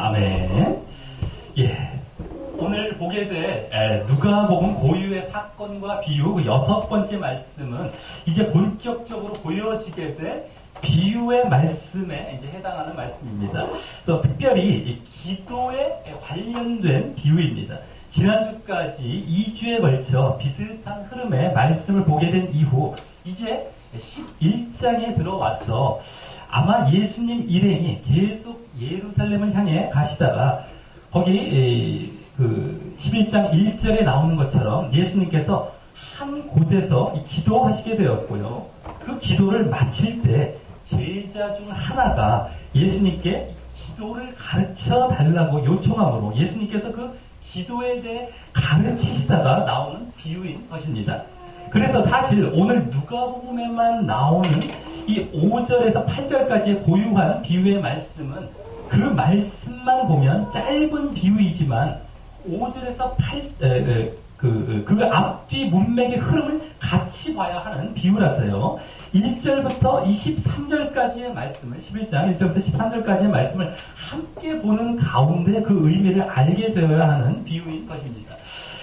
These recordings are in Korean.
아멘. 예. 오늘 보게 될 누가복음 고유의 사건과 비유 그 6번째 말씀은 이제 본격적으로 보여지게 될 비유의 말씀에 이제 해당하는 말씀입니다. 그래서 특별히 이 기도에 관련된 비유입니다. 지난주까지 2주에 걸쳐 비슷한 흐름의 말씀을 보게 된 이후 이제 11장에 들어와서 아마 예수님 일행이 계속 예루살렘을 향해 가시다가 거기 그 11장 1절에 나오는 것처럼 예수님께서 한 곳에서 기도하시게 되었고요. 그 기도를 마칠 때 제자 중 하나가 예수님께 기도를 가르쳐 달라고 요청함으로 예수님께서 그 기도에 대해 가르치시다가 나오는 비유인 것입니다. 그래서 사실 오늘 누가복음에만 나오는 이 5절에서 8절까지의 고유한 비유의 말씀은 그 말씀만 보면 짧은 비유이지만 5절에서 8, 그 앞뒤 문맥의 흐름을 같이 봐야 하는 비유라서요. 1절부터 23절까지의 말씀을, 11장 1절부터 13절까지의 말씀을 함께 보는 가운데 그 의미를 알게 되어야 하는 비유인 것입니다.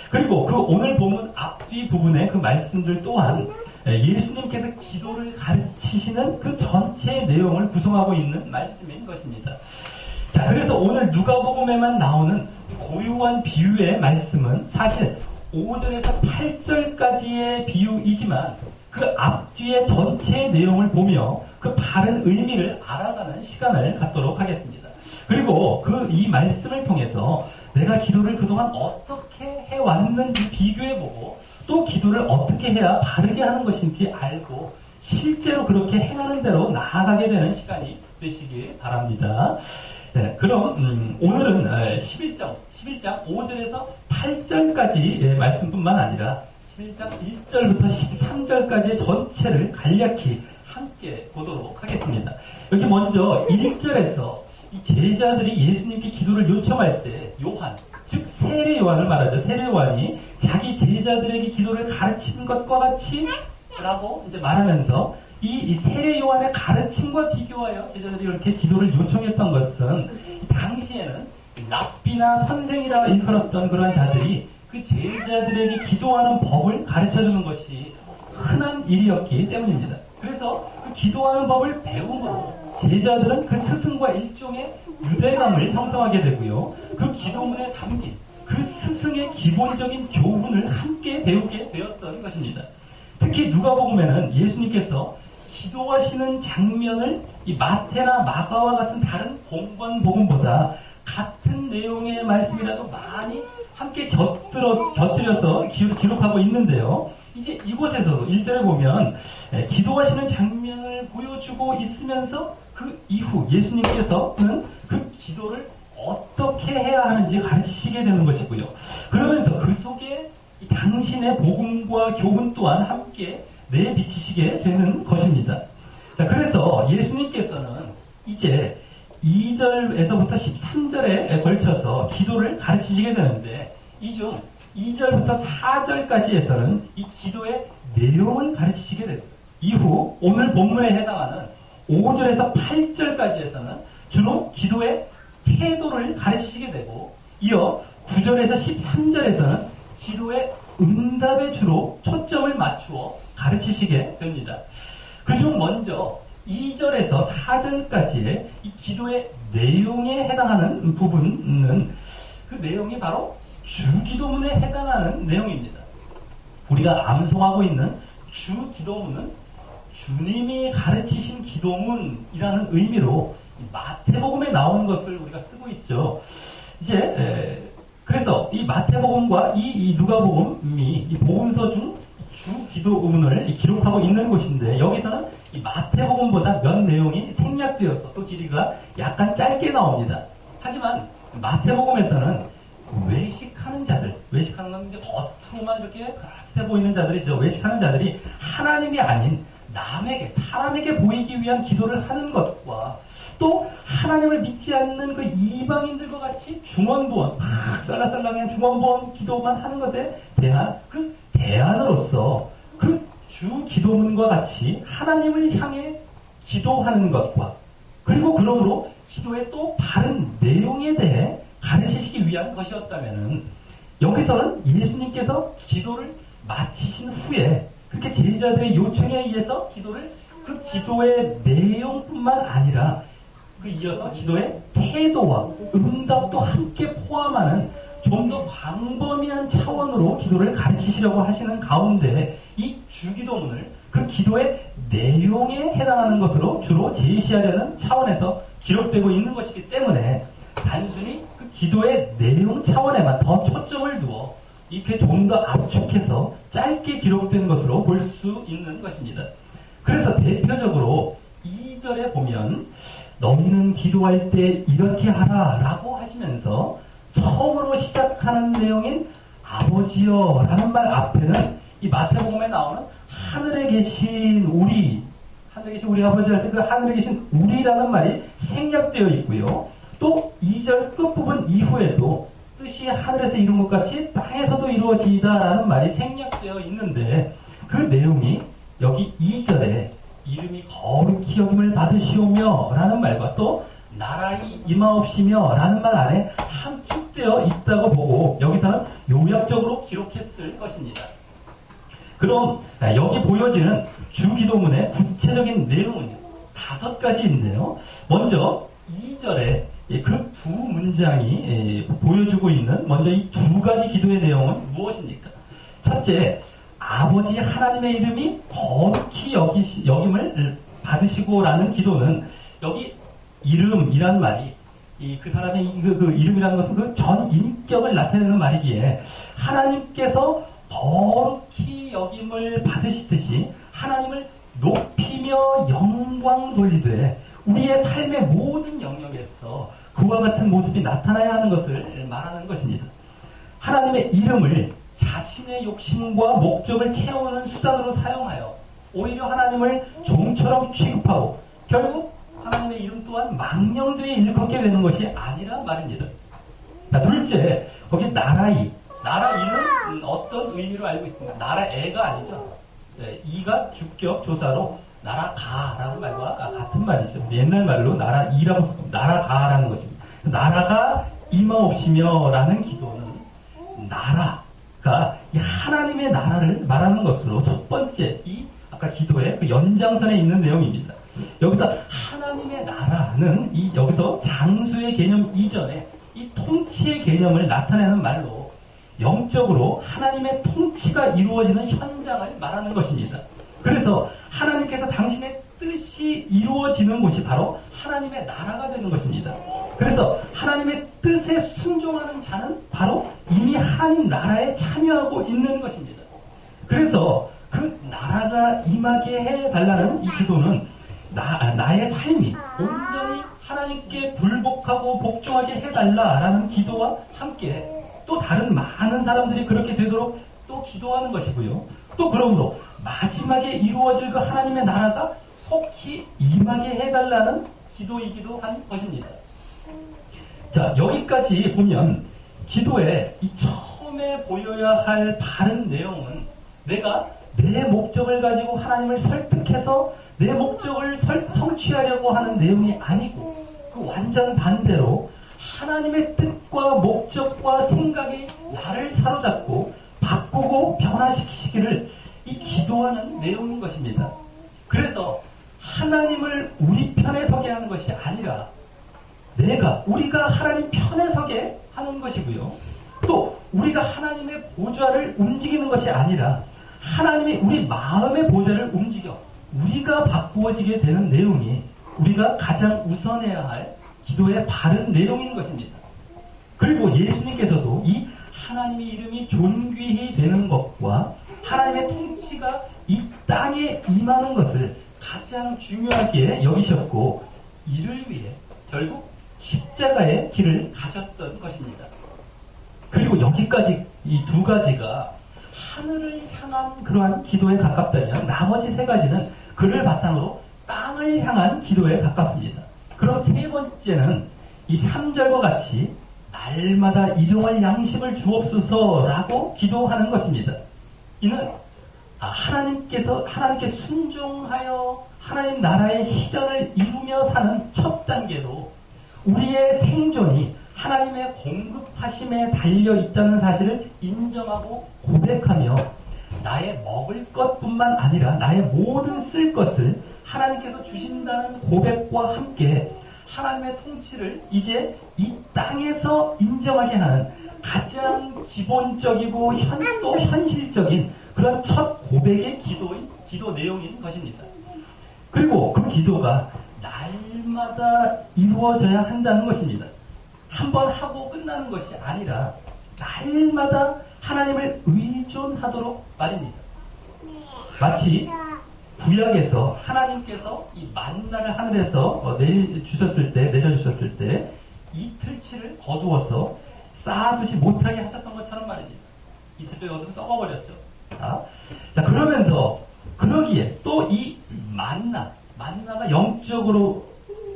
그리고 그 오늘 본문 앞뒤 부분의 그 말씀들 또한 예수님께서 기도를 가르치시는 그 전체 내용을 구성하고 있는 말씀인 것입니다. 자, 그래서 오늘 누가복음에만 나오는 고유한 비유의 말씀은 사실 5절에서 8절까지의 비유이지만 그 앞뒤의 전체 내용을 보며 그 바른 의미를 알아가는 시간을 갖도록 하겠습니다. 그리고 이 말씀을 통해서 내가 기도를 그동안 어떻게 해왔는지 비교해보고 또 기도를 어떻게 해야 바르게 하는 것인지 알고 실제로 그렇게 행하는 대로 나아가게 되는 시간이 되시길 바랍니다. 네, 그럼 오늘은 11장 5절에서 8절까지의 말씀뿐만 아니라 11장 1절부터 13절까지의 전체를 간략히 함께 보도록 하겠습니다. 여기 먼저 1절에서 이 제자들이 예수님께 기도를 요청할 때 요한, 즉 세례 요한을 말하죠. 세례 요한이 자기 제자들에게 기도를 가르친 것과 같이 라고 이제 말하면서 이 세례 요한의 가르침과 비교하여 제자들이 이렇게 기도를 요청했던 것은 당시에는 랍비나 선생이라 일컬었던 그러한 자들이 그 제자들에게 기도하는 법을 가르쳐주는 것이 흔한 일이었기 때문입니다. 그래서 그 기도하는 법을 배움으로 제자들은 그 스승과 일종의 유대감을 형성하게 되고요. 그 기도문에 담긴 그 스승의 기본적인 교훈을 함께 배우게 되었던 것입니다. 특히 누가복음에는 예수님께서 기도하시는 장면을 이 마태나 마가와 같은 다른 본관복음보다 같은 내용의 말씀이라도 많이 함께 곁들여서 기록하고 있는데요. 이제 이곳에서도 1절에 보면 기도하시는 장면을 보여주고 있으면서 그 이후 예수님께서는 그 기도를 어떻게 해야 하는지 가르치시게 되는 것이고요. 그러면서 그 속에 당신의 복음과 교훈 또한 함께 내비치시게 되는 것입니다. 자, 그래서 예수님께서는 이제 2절에서부터 13절에 걸쳐서 기도를 가르치시게 되는데 이 중 2절부터 4절까지에서는 이 기도의 내용을 가르치시게 됩니다. 이후 오늘 본문에 해당하는 5절에서 8절까지에서는 주로 기도의 태도를 가르치시게 되고 이어 9절에서 13절에서는 기도의 응답에 주로 초점을 맞추어 가르치시게 됩니다. 그중 먼저 2절에서 4절까지의 이 기도의 내용에 해당하는 부분은 그 내용이 바로 주기도문에 해당하는 내용입니다. 우리가 암송하고 있는 주기도문은 주님이 가르치신 기도문이라는 의미로 마태복음에 나오는 것을 우리가 쓰고 있죠. 이제 그래서 이 마태복음과 이 누가복음이 이 복음서 중 주기도문을 기록하고 있는 곳인데 여기서는 이 마태복음보다 몇 내용이 생략되어서 또 길이가 약간 짧게 나옵니다. 하지만 마태복음에서는 외식하는 자들, 외식하는 건 이제 겉으로만 이렇게 그럴듯해 보이는 자들이죠. 외식하는 자들이 하나님이 아닌 남에게, 사람에게 보이기 위한 기도를 하는 것과 또 하나님을 믿지 않는 그 이방인들과 같이 중언부언, 쌀랑쌀랑한 중언부언 기도만 하는 것에 대한 그 대안으로서 그 주 기도문과 같이 하나님을 향해 기도하는 것과 그리고 그러므로 기도의 또 바른 내용에 대해 가르치시기 위한 것이었다면은 여기서는 예수님께서 기도를 마치신 후에 그렇게 제자들의 요청에 의해서 그 기도의 내용뿐만 아니라 그 이어서 기도의 태도와 응답도 함께 포함하는 좀 더 광범위한 차원으로 기도를 가르치시려고 하시는 가운데 이 주기도문을 그 기도의 내용에 해당하는 것으로 주로 제시하려는 차원에서 기록되고 있는 것이기 때문에 단순히 그 기도의 내용 차원에만 더 초점을 두어 이렇게 좀 더 압축해서 짧게 기록된 것으로 볼 수 있는 것입니다. 그래서 대표적으로 2절에 보면 너희는 기도할 때 이렇게 하라 라고 하시면서 처음으로 시작하는 내용인 아버지여 라는 말 앞에는 이 마태복음에 나오는 하늘에 계신 우리 아버지 할 때 그 하늘에 계신 우리라는 말이 생략되어 있고요. 또 2절 끝부분 이후에도 뜻이 하늘에서 이룬 것 같이 땅에서도 이루어지다라는 말이 생략되어 있는데 그 내용이 여기 2절에 이름이 거룩히 여김을 받으시오며 라는 말과 또 나라의 임하옵시며 라는 말 안에 함축되어 있다고 보고 여기서는 요약적으로 기록했을 것입니다. 그럼 여기 보여지는 주기도문의 구체적인 내용은 5가지인데요. 먼저 2절에 그 두 문장이 보여주고 있는 먼저 이 2가지 기도의 내용은 무엇입니까? 첫째, 아버지 하나님의 이름이 거룩히 여김을 받으시고라는 기도는 여기 이름이란 말이 그 사람의 그 이름이라는 것은 그 전 인격을 나타내는 말이기에 하나님께서 거룩히 여김을 받으시듯이 하나님을 높이며 영광 돌리되 우리의 삶의 모든 영역에서 그와 같은 모습이 나타나야 하는 것을 말하는 것입니다. 하나님의 이름을 자신의 욕심과 목적을 채우는 수단으로 사용하여 오히려 하나님을 종처럼 취급하고 결국 하나님의 이름 또한 망령되이 일컫게 되는 것이 아니란 말입니다. 자, 둘째, 거기 나라 이는 어떤 의미로 알고 있습니다. 나라애가 아니죠. 네, 이가 주격 조사로 나라가라는 말과 같은 말이죠. 옛날 말로 나라이라고 나라가라는 것입니다. 나라가 임하옵시며 라는 기도는 나라가 이 하나님의 나라를 말하는 것으로 첫 번째 이 아까 기도의 그 연장선에 있는 내용입니다. 여기서 하나님의 나라는 여기서 장수의 개념 이전에 이 통치의 개념을 나타내는 말로 영적으로 하나님의 통치가 이루어지는 현장을 말하는 것입니다. 그래서 하나님께서 당신의 뜻이 이루어지는 곳이 바로 하나님의 나라가 되는 것입니다. 그래서 하나님의 뜻에 순종하는 자는 바로 이미 하나님 나라에 참여하고 있는 것입니다. 그래서 그 나라가 임하게 해달라는 이 기도는 나의 삶이 온전히 하나님께 불복하고 복종하게 해달라라는 기도와 함께 또 다른 많은 사람들이 그렇게 되도록 또 기도하는 것이고요. 또 그러므로 마지막에 이루어질 그 하나님의 나라가 속히 임하게 해달라는 기도이기도 한 것입니다. 자, 여기까지 보면 기도의 이 처음에 보여야 할 바른 내용은 내가 내 목적을 가지고 하나님을 설득해서 내 목적을 성취하려고 하는 내용이 아니고 그 완전 반대로 하나님의 뜻과 목적과 생각이 나를 사로잡고 바꾸고 변화시키시기를 이 기도하는 내용인 것입니다. 그래서 하나님을 우리 편에 서게 하는 것이 아니라 우리가 하나님 편에 서게 하는 것이고요. 또 우리가 하나님의 보좌를 움직이는 것이 아니라 하나님이 우리 마음의 보좌를 움직여 우리가 바꾸어지게 되는 내용이 우리가 가장 우선해야 할 기도의 바른 내용인 것입니다. 그리고 예수님께서도 이 하나님의 이름이 존귀히 되는 것과 하나님의 통치가 이 땅에 임하는 것을 가장 중요하게 여기셨고 이를 위해 결국 십자가의 길을 가졌던 것입니다. 그리고 여기까지 이 2가지가 하늘을 향한 그러한 기도에 가깝다면 나머지 3가지는 그를 바탕으로 땅을 향한 기도에 가깝습니다. 그럼 3번째는 이 3절과 같이 날마다 일용할 양식을 주옵소서라고 기도하는 것입니다. 이는 하나님께 순종하여 하나님 나라의 실현을 이루며 사는 첫 단계로 우리의 생존이 하나님의 공급하심에 달려 있다는 사실을 인정하고 고백하며 나의 먹을 것뿐만 아니라 나의 모든 쓸 것을 하나님께서 주신다는 고백과 함께 하나님의 통치를 이제 이 땅에서 인정하게 하는 가장 기본적이고 또 현실적인 그런 첫 고백의 기도 내용인 것입니다. 그리고 그 기도가 날마다 이루어져야 한다는 것입니다. 한번 하고 끝나는 것이 아니라 날마다 하나님을 의존하도록 말입니다. 마치 구약에서 하나님께서 이 만나를 하늘에서 내려주셨을 때 이틀치를 거두어서 쌓아두지 못하게 하셨던 것처럼 말입니다. 이틀째 거두고 썩어버렸죠. 자, 그러면서 그러기에 또 이 만나가 영적으로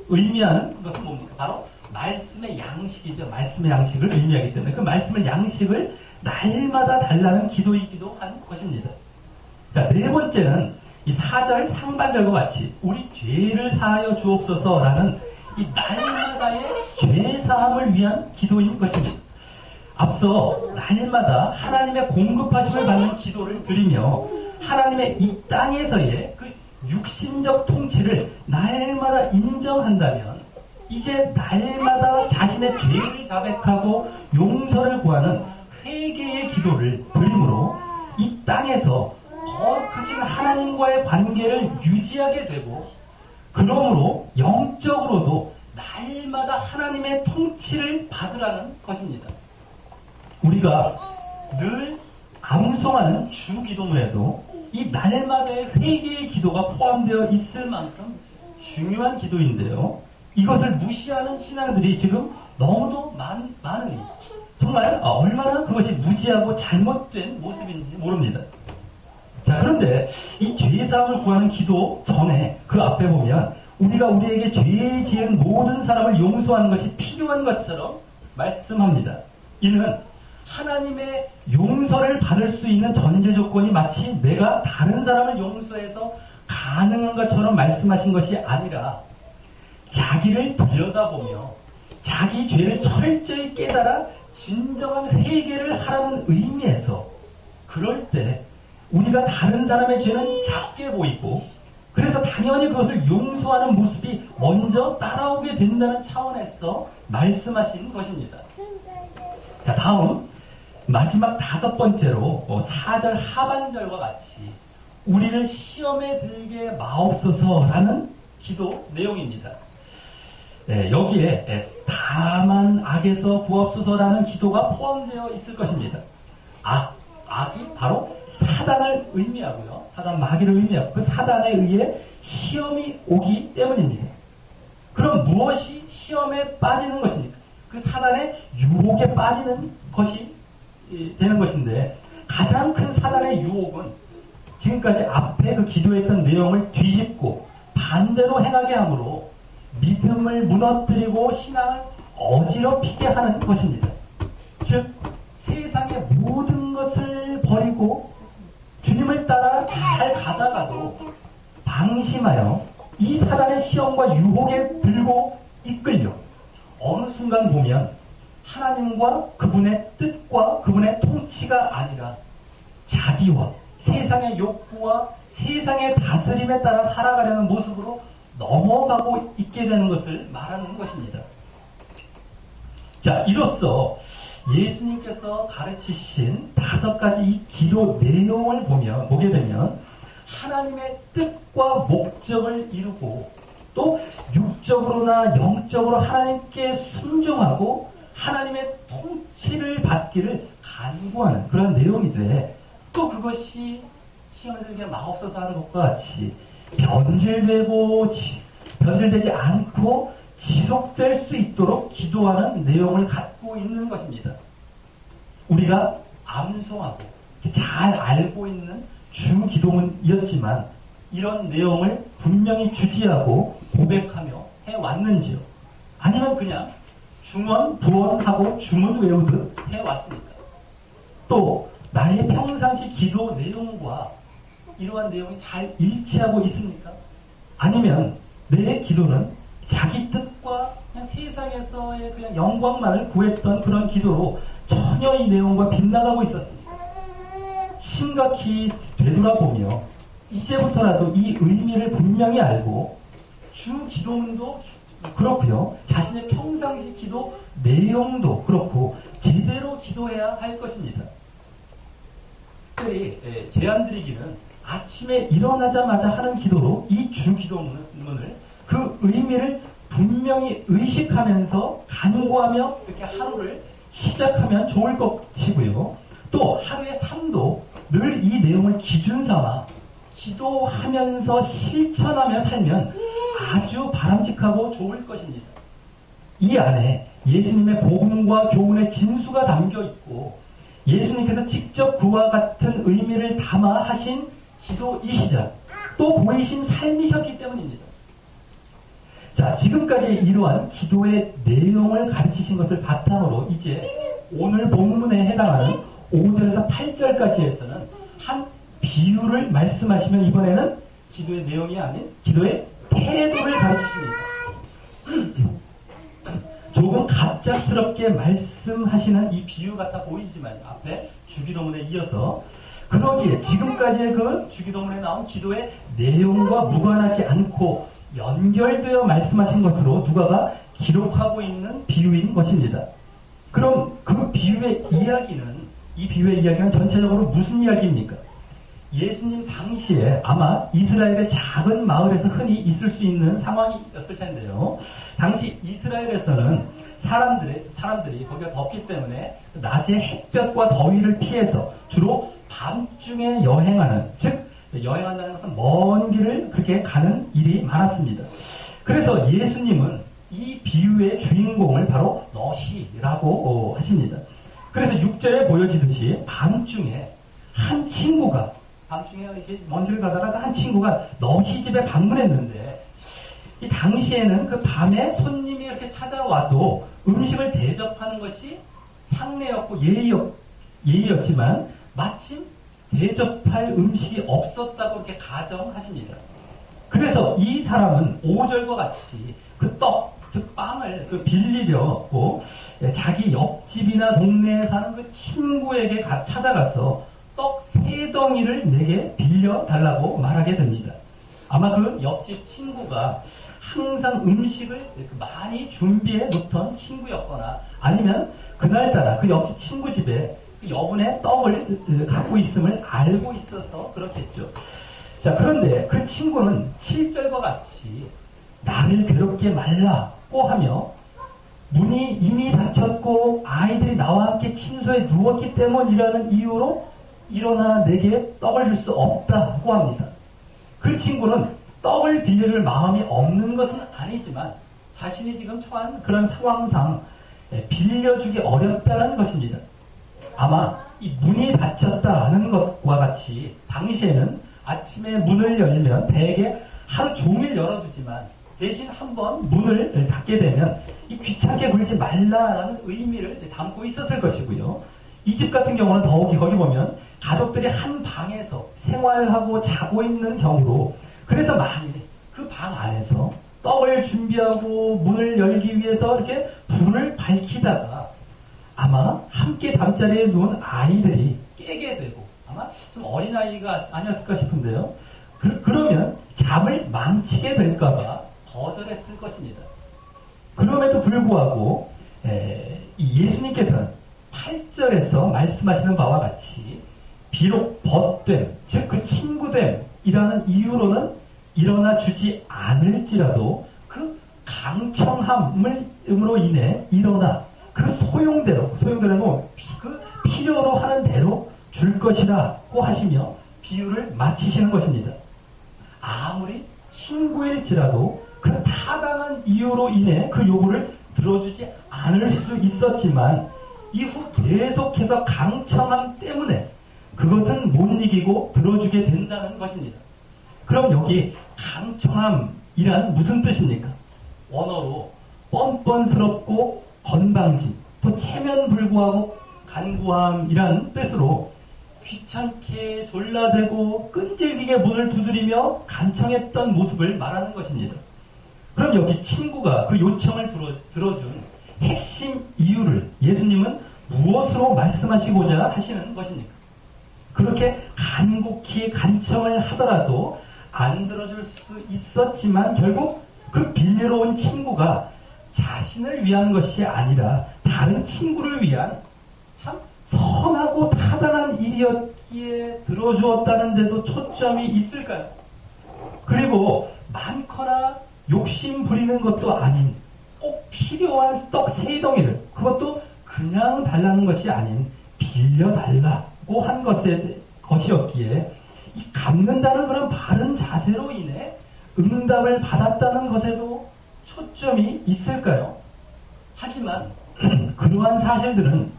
의미하는 것은 뭡니까? 바로 말씀의 양식이죠. 말씀의 양식을 의미하기 때문에 그 말씀의 양식을 날마다 달라는 기도이기도 한 것입니다. 자, 네 번째는 이 4절 상반절과 같이 우리 죄를 사하여 주옵소서라는 이 날마다의 죄사함을 위한 기도인 것입니다. 앞서 날마다 하나님의 공급하심을 받는 기도를 드리며 하나님의 이 땅에서의 그 육신적 통치를 날마다 인정한다면 이제 날마다 자신의 죄를 자백하고 용서를 구하는 회개의 기도를 드림으로 이 땅에서 거룩하신 하나님과의 관계를 유지하게 되고 그러므로 영적으로도 날마다 하나님의 통치를 받으라는 것입니다. 우리가 늘 암송하는 주기도문에도 이 날마다의 회개의 기도가 포함되어 있을 만큼 중요한 기도인데요. 이것을 무시하는 신앙들이 지금 너무도 많으니 정말 얼마나 그것이 무지하고 잘못된 모습인지 모릅니다. 자, 그런데 이 죄사함을 구하는 기도 전에 그 앞에 보면 우리가 우리에게 죄 지은 모든 사람을 용서하는 것이 필요한 것처럼 말씀합니다. 이는 하나님의 용서를 받을 수 있는 전제 조건이 마치 내가 다른 사람을 용서해서 가능한 것처럼 말씀하신 것이 아니라 자기를 들여다보며 자기 죄를 철저히 깨달아 진정한 회개를 하라는 의미에서 그럴 때 우리가 다른 사람의 죄는 작게 보이고 그래서 당연히 그것을 용서하는 모습이 먼저 따라오게 된다는 차원에서 말씀하신 것입니다. 자, 다음 마지막 5번째로 4절 하반절과 같이 우리를 시험에 들게 마옵소서라는 기도 내용입니다. 여기에 다만 악에서 구하옵소서라는 기도가 포함되어 있을 것입니다. 악이 바로 사단을 의미하고요. 사단 마귀를 의미하고 그 사단에 의해 시험이 오기 때문입니다. 그럼 무엇이 시험에 빠지는 것입니까? 그 사단의 유혹에 빠지는 것이 되는 것인데 가장 큰 사단의 유혹은 지금까지 앞에 그 기도했던 내용을 뒤집고 반대로 행하게 하므로 믿음을 무너뜨리고 신앙을 어지럽히게 하는 것입니다. 즉 세상의 모든 것을 버리고 주님을 따라 잘 가다가도 방심하여 이 사단의 시험과 유혹에 들고 이끌려 어느 순간 보면 하나님과 그분의 뜻과 그분의 통치가 아니라 자기와 세상의 욕구와 세상의 다스림에 따라 살아가려는 모습으로 넘어가고 있게 되는 것을 말하는 것입니다. 자, 이로써 예수님께서 가르치신 5가지 이 기도 내용을 보게 되면 하나님의 뜻과 목적을 이루고 또 육적으로나 영적으로 하나님께 순종하고 하나님의 통치를 받기를 간구하는 그런 내용이 돼 또 그것이 시험을 들게 마옵소서 하는 것과 같이 변질되지 않고 지속될 수 있도록 기도하는 내용을 갖고 있는 것입니다. 우리가 암송하고 잘 알고 있는 주기도문이었지만 이런 내용을 분명히 주지하고 고백하며 해왔는지요? 아니면 그냥 중언, 부언하고 주문 외우듯 해왔습니까? 또 나의 평상시 기도 내용과 이러한 내용이 잘 일치하고 있습니까? 아니면 내 기도는 자기 뜻과 그냥 세상에서의 그냥 영광만을 구했던 그런 기도로 전혀 이 내용과 빗나가고 있었습니다. 심각히 되돌아보며 이제부터라도 이 의미를 분명히 알고 주 기도문도 그렇고요. 자신의 평상시 기도 내용도 그렇고 제대로 기도해야 할 것입니다. 특별히 제안드리기는 아침에 일어나자마자 하는 기도로 이 주 기도문을 그 의미를 분명히 의식하면서 간구하며 이렇게 하루를 시작하면 좋을 것이고요. 또 하루의 삶도 늘 이 내용을 기준 삼아 기도하면서 실천하며 살면 아주 바람직하고 좋을 것입니다. 이 안에 예수님의 복음과 교훈의 진수가 담겨 있고 예수님께서 직접 그와 같은 의미를 담아 하신 기도이시자 또 보이신 삶이셨기 때문입니다. 자, 지금까지 이러한 기도의 내용을 가르치신 것을 바탕으로 이제 오늘 본문에 해당하는 5절에서 8절까지에서는 한 비유를 말씀하시면 이번에는 기도의 내용이 아닌 기도의 태도를 가르치십니다. 조금 갑작스럽게 말씀하시는 이 비유 같아 보이지만 앞에 주기도문에 이어서 그러기에 지금까지의 그 주기도문에 나온 기도의 내용과 무관하지 않고 연결되어 말씀하신 것으로 누가가 기록하고 있는 비유인 것입니다. 그럼 그 비유의 이야기는 이 비유의 이야기는 전체적으로 무슨 이야기입니까? 예수님 당시에 아마 이스라엘의 작은 마을에서 흔히 있을 수 있는 상황이었을 텐데요. 당시 이스라엘에서는 사람들이 거기가 덥기 때문에 낮에 햇볕과 더위를 피해서 주로 밤중에 여행하는, 즉 여행한다는 것은 먼 길을 그렇게 가는 일이 많았습니다. 그래서 예수님은 이 비유의 주인공을 바로 너희라고 하십니다. 그래서 6절에 보여지듯이 밤중에 한 친구가 밤중에 이렇게 먼 길 가다가 한 친구가 너희 집에 방문했는데 이 당시에는 그 밤에 손님이 이렇게 찾아와도 음식을 대접하는 것이 상례였고 예의였지만 마침 대접할 음식이 없었다고 이렇게 가정하십니다. 그래서 이 사람은 5절과 같이 그 떡, 즉 빵을 빌리려고 자기 옆집이나 동네에 사는 그 친구에게 찾아가서 떡 3덩이를 내게 빌려달라고 말하게 됩니다. 아마 그 옆집 친구가 항상 음식을 많이 준비해 놓던 친구였거나 아니면 그날따라 그 옆집 친구 집에 여분의 떡을 갖고 있음을 알고 있어서 그렇겠죠. 자, 그런데 그 친구는 7절과 같이 나를 괴롭게 말라고 하며 문이 이미 닫혔고 아이들이 나와 함께 침소에 누웠기 때문이라는 이유로 일어나 내게 떡을 줄 수 없다고 합니다. 그 친구는 떡을 빌릴 마음이 없는 것은 아니지만 자신이 지금 처한 그런 상황상 빌려주기 어렵다는 것입니다. 아마 이 문이 닫혔다는 것과 같이 당시에는 아침에 문을 열면 대개 하루 종일 열어두지만 대신 한번 문을 닫게 되면 이 귀찮게 굴지 말라라는 의미를 담고 있었을 것이고요. 이 집 같은 경우는 더욱이 거기 보면 가족들이 한 방에서 생활하고 자고 있는 경우로 그래서 만일 그 방 안에서 떡을 준비하고 문을 열기 위해서 이렇게 불을 밝히다가 아마 함께 잠자리에 누운 아이들이 깨게 되고 아마 좀 어린아이가 아니었을까 싶은데요. 그러면 잠을 망치게 될까봐 거절했을 것입니다. 그럼에도 불구하고 예수님께서는 8절에서 말씀하시는 바와 같이 비록 벗됨, 즉 그 친구됨이라는 이유로는 일어나 주지 않을지라도 그 강청함으로 인해 일어나 그 소용대로 그 필요로 하는 대로 줄 것이라고 하시며 비유를 마치시는 것입니다. 아무리 친구일지라도 그 타당한 이유로 인해 그 요구를 들어주지 않을 수 있었지만 이후 계속해서 강청함 때문에 그것은 못 이기고 들어주게 된다는 것입니다. 그럼 여기 강청함이란 무슨 뜻입니까? 원어로 뻔뻔스럽고 건방짐, 또 체면불구하고 간구함이란 뜻으로 귀찮게 졸라대고 끈질기게 문을 두드리며 간청했던 모습을 말하는 것입니다. 그럼 여기 친구가 그 요청을 들어준 핵심 이유를 예수님은 무엇으로 말씀하시고자 하시는 것입니까? 그렇게 간곡히 간청을 하더라도 안 들어줄 수 있었지만 결국 그 빌리러 온 친구가 자신을 위한 것이 아니라 다른 친구를 위한 참 선하고 타당한 일이었기에 들어주었다는 데도 초점이 있을까요? 그리고 많거나 욕심 부리는 것도 아닌 꼭 필요한 떡 3덩이를 그것도 그냥 달라는 것이 아닌 빌려달라고 한 것이었기에 이 갚는다는 그런 바른 자세로 인해 응답을 받았다는 것에도 초점이 있을까요? 하지만 그러한 사실들은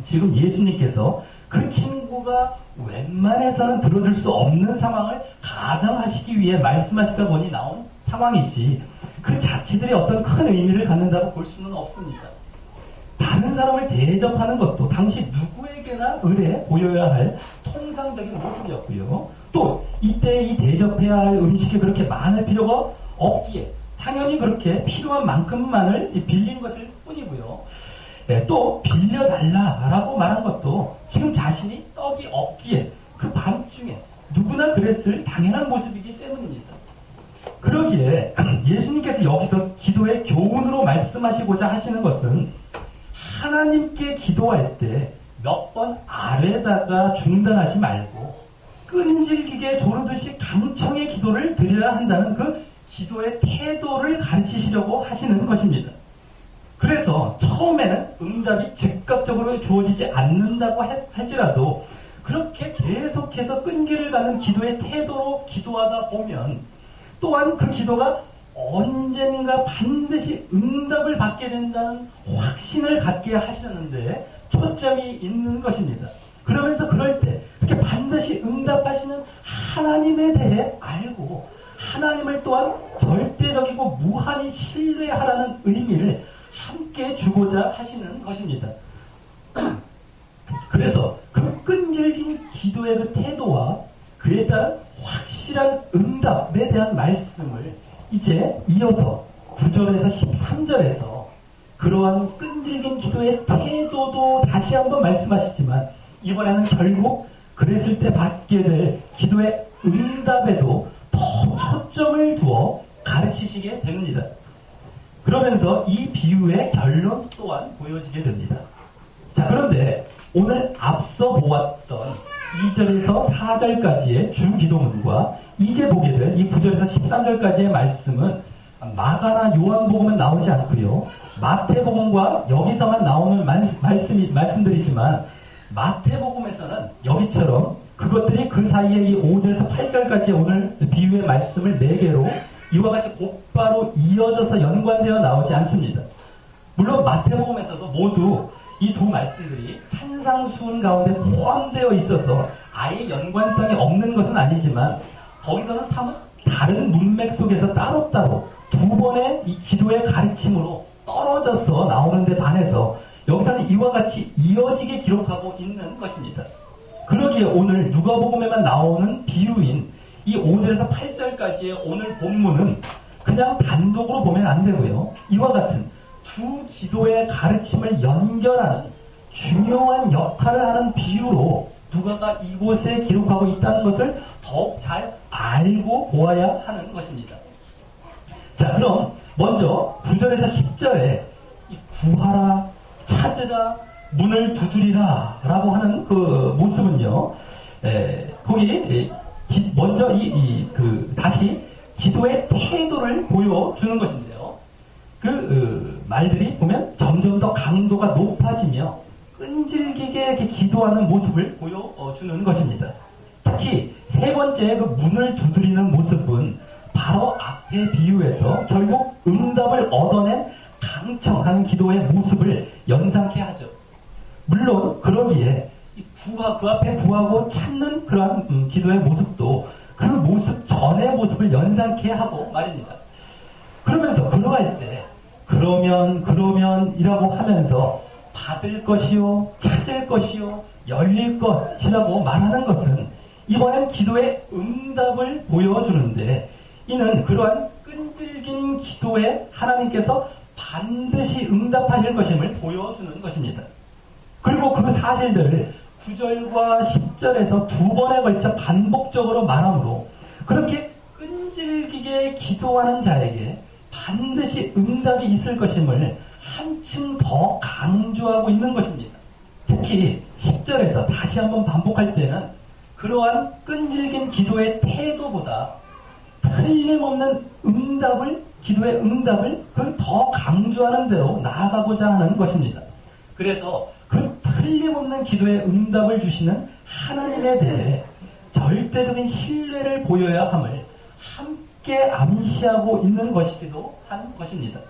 지금 예수님께서 그 친구가 웬만해서는 들어줄 수 없는 상황을 가정하시기 위해 말씀하시다 보니 나온 상황이지 그 자체들이 어떤 큰 의미를 갖는다고 볼 수는 없습니다. 다른 사람을 대접하는 것도 당시 누구에게나 의뢰 보여야 할 통상적인 모습이었고요. 또 이때 이 대접해야 할 음식이 그렇게 많을 필요가 없기에 당연히 그렇게 필요한 만큼만을 빌린 것일 뿐이고요. 또 빌려달라라고 말한 것도 지금 자신이 떡이 없기에 그 밤중에 누구나 그랬을 당연한 모습이기 때문입니다. 그러기에 예수님께서 여기서 기도의 교훈으로 말씀하시고자 하시는 것은 하나님께 기도할 때 몇 번 아래다가 중단하지 말고 끈질기게 조르듯이 간청의 기도를 드려야 한다는 그 기도의 태도를 가르치시려고 하시는 것입니다. 그래서 처음에는 응답이 즉각적으로 주어지지 않는다고 할지라도 그렇게 계속해서 끈기를 가는 기도의 태도로 기도하다 보면 또한 그 기도가 언젠가 반드시 응답을 받게 된다는 확신을 갖게 하셨는데 초점이 있는 것입니다. 그러면서 그럴 때 이렇게 반드시 응답하시는 하나님에 대해 알고 하나님을 또한 절대적이고 무한히 신뢰하라는 의미를 함께 주고자 하시는 것입니다. 그래서 그 끈질긴 기도의 그 태도와 그에 따른 확실한 응답에 대한 말씀을 이제 이어서 9절에서 13절에서 그러한 끈질긴 기도의 태도도 다시 한번 말씀하시지만 이번에는 결국 그랬을 때 받게 될 기도의 응답에도 더 초점을 두어 가르치시게 됩니다. 그러면서 이 비유의 결론 또한 보여지게 됩니다. 자, 그런데 오늘 앞서 보았던 2절에서 4절까지의 주 기도문과 이제 보게 될 이 9절에서 13절까지의 말씀은 마가나 요한복음은 나오지 않고요. 마태복음과 여기서만 나오는 말씀들이지만 마태복음에서는 여기처럼 그것들이 그 사이에 이 5절에서 8절까지 오늘 비유의 말씀을 4개로 이와 같이 곧바로 이어져서 연관되어 나오지 않습니다. 물론 마태복음에서도 모두 이 두 말씀들이 산상수훈 가운데 포함되어 있어서 아예 연관성이 없는 것은 아니지만 거기서는 사뭇 다른 문맥 속에서 따로따로 두 번의 이 기도의 가르침으로 떨어져서 나오는데 반해서 여기서는 이와 같이 이어지게 기록하고 있는 것입니다. 그러기에 오늘 누가복음에만 나오는 비유인 이 5절에서 8절까지의 오늘 본문은 그냥 단독으로 보면 안 되고요. 이와 같은 두 기도의 가르침을 연결하는 중요한 역할을 하는 비유로 누가가 이곳에 기록하고 있다는 것을 더욱 잘 알고 보아야 하는 것입니다. 자, 그럼 먼저 9절에서 10절에 구하라, 찾으라, 문을 두드리라 라고 하는 그 모습은요, 거기 먼저 다시 기도의 태도를 보여주는 것인데요. 그 말들이 보면 점점 더 강도가 높아지며 끈질기게 이렇게 기도하는 모습을 보여주는 것입니다. 특히 세 번째 그 문을 두드리는 모습은 바로 앞의 비유에서 결국 응답을 얻어낸 강청하는 기도의 모습을 연상케 하죠. 물론 그러기에 그 앞에 구하고 찾는 그러한 기도의 모습도 그 모습 전의 모습을 연상케 하고 말입니다. 그러면서 그러할 때 그러면 이라고 하면서 받을 것이요, 찾을 것이요, 열릴 것이라고 말하는 것은 이번엔 기도의 응답을 보여주는데 이는 그러한 끈질긴 기도에 하나님께서 반드시 응답하실 것임을 보여주는 것입니다. 그리고 그 사실들을 9절과 10절에서 두 번에 걸쳐 반복적으로 말하므로 그렇게 끈질기게 기도하는 자에게 반드시 응답이 있을 것임을 한층 더 강조하고 있는 것입니다. 특히 10절에서 다시 한번 반복할 때는 그러한 끈질긴 기도의 태도보다 틀림없는 응답을, 기도의 응답을 더 강조하는 대로 나아가고자 하는 것입니다. 그래서 그 틀림없는 기도의 응답을 주시는 하나님에 대해 절대적인 신뢰를 보여야 함을 함께 암시하고 있는 것이기도 한 것입니다.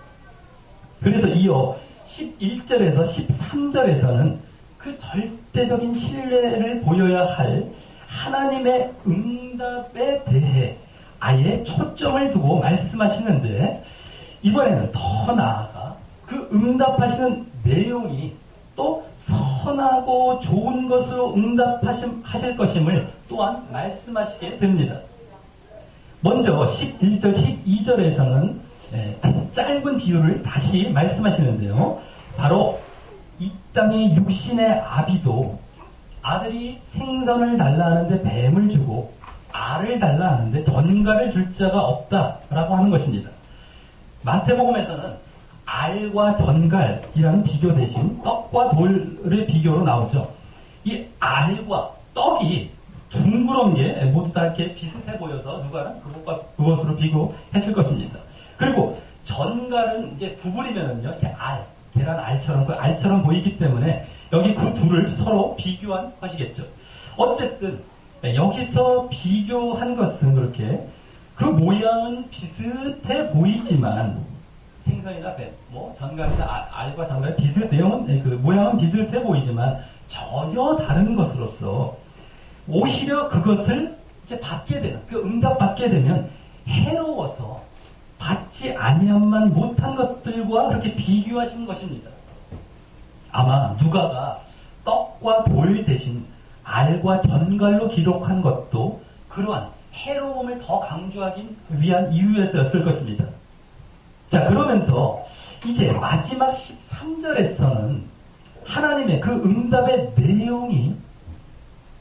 그래서 이어 11절에서 13절에서는 그 절대적인 신뢰를 보여야 할 하나님의 응답에 대해 아예 초점을 두고 말씀하시는데 이번에는 더 나아가 그 응답하시는 내용이 또 선하고 좋은 것으로 응답하실 것임을 또한 말씀하시게 됩니다. 먼저 11절, 12절에서는 짧은 비유를 다시 말씀하시는데요. 바로 이 땅의 육신의 아비도 아들이 생선을 달라 하는데 뱀을 주고 알을 달라 하는데 전갈을 줄 자가 없다라고 하는 것입니다. 마태복음에서는 알과 전갈이라는 비교 대신 떡과 돌의 비교로 나오죠. 이 알과 떡이 둥그런 게 모두 다 이렇게 비슷해 보여서 누가는 그것으로 비교했을 것입니다. 그리고 전갈은 이제 구부리면은요, 계란 알처럼, 그 알처럼 보이기 때문에 여기 그 둘을 서로 비교한 것이겠죠. 어쨌든, 여기서 비교한 것은 그렇게 그 모양은 비슷해 보이지만 생선이나 뱀, 전갈이나 알과 전갈이 내용은, 그 모양은 비슷해 보이지만 전혀 다른 것으로서 오히려 그것을 이제 받게 되는, 그 응답 받게 되면 해로워서 받지 아니함만 못한 것들과 그렇게 비교하신 것입니다. 아마 누가가 떡과 돌 대신 알과 전갈로 기록한 것도 그러한 해로움을 더 강조하기 위한 이유에서였을 것입니다. 자, 그러면서 이제 마지막 13절에서는 하나님의 그 응답의 내용이